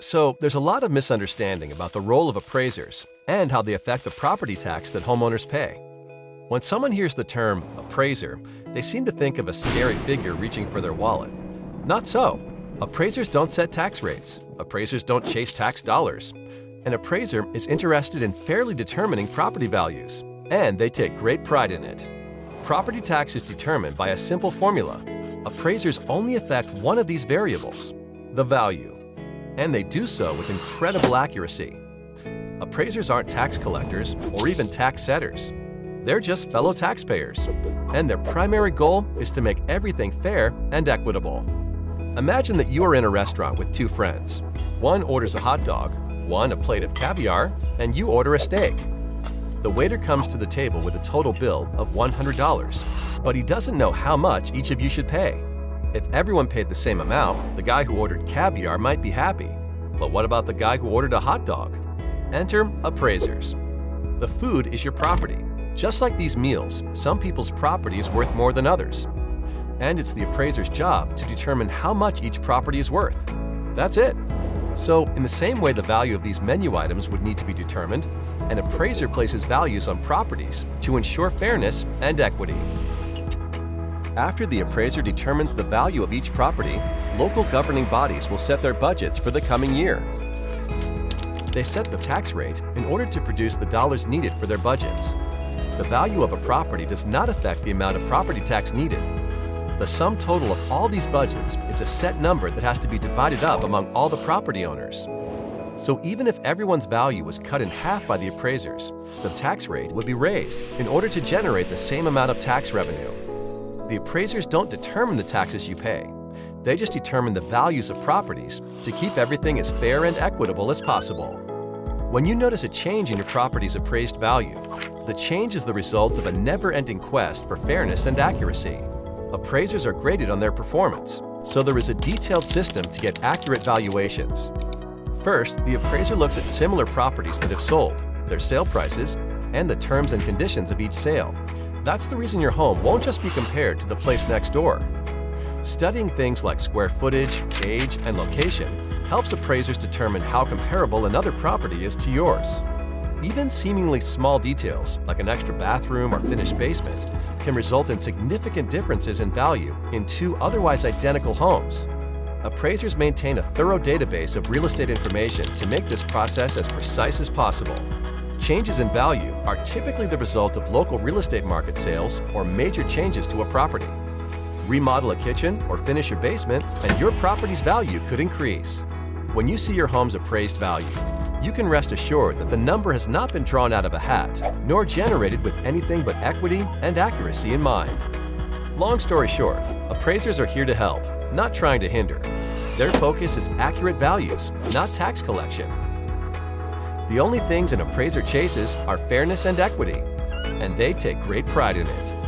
So, there's a lot of misunderstanding about the role of appraisers and how they affect the property tax that homeowners pay. When someone hears the term appraiser, they seem to think of a scary figure reaching for their wallet. Not so. Appraisers don't set tax rates. Appraisers don't chase tax dollars. An appraiser is interested in fairly determining property values, and they take great pride in it. Property tax is determined by a simple formula. Appraisers only affect one of these variables, the value, and they do so with incredible accuracy. Appraisers aren't tax collectors or even tax setters. They're just fellow taxpayers, and their primary goal is to make everything fair and equitable. Imagine that you are in a restaurant with two friends. One orders a hot dog, one a plate of caviar, and you order a steak. The waiter comes to the table with a total bill of $100, but he doesn't know how much each of you should pay. If everyone paid the same amount, the guy who ordered caviar might be happy. But what about the guy who ordered a hot dog? Enter appraisers. The food is your property. Just like these meals, some people's property is worth more than others. And it's the appraiser's job to determine how much each property is worth. That's it. So, in the same way the value of these menu items would need to be determined, an appraiser places values on properties to ensure fairness and equity. After the appraiser determines the value of each property, local governing bodies will set their budgets for the coming year. They set the tax rate in order to produce the dollars needed for their budgets. The value of a property does not affect the amount of property tax needed. The sum total of all these budgets is a set number that has to be divided up among all the property owners. So even if everyone's value was cut in half by the appraisers, the tax rate would be raised in order to generate the same amount of tax revenue. The appraisers don't determine the taxes you pay. They just determine the values of properties to keep everything as fair and equitable as possible. When you notice a change in your property's appraised value, the change is the result of a never-ending quest for fairness and accuracy. Appraisers are graded on their performance, so there is a detailed system to get accurate valuations. First, the appraiser looks at similar properties that have sold, their sale prices, and the terms and conditions of each sale. That's the reason your home won't just be compared to the place next door. Studying things like square footage, age, and location helps appraisers determine how comparable another property is to yours. Even seemingly small details, like an extra bathroom or finished basement, can result in significant differences in value in two otherwise identical homes. Appraisers maintain a thorough database of real estate information to make this process as precise as possible. Changes in value are typically the result of local real estate market sales or major changes to a property. Remodel a kitchen or finish your basement, and your property's value could increase. When you see your home's appraised value, you can rest assured that the number has not been drawn out of a hat, nor generated with anything but equity and accuracy in mind. Long story short, appraisers are here to help, not trying to hinder. Their focus is accurate values, not tax collection. The only things an appraiser chases are fairness and equity, and they take great pride in it.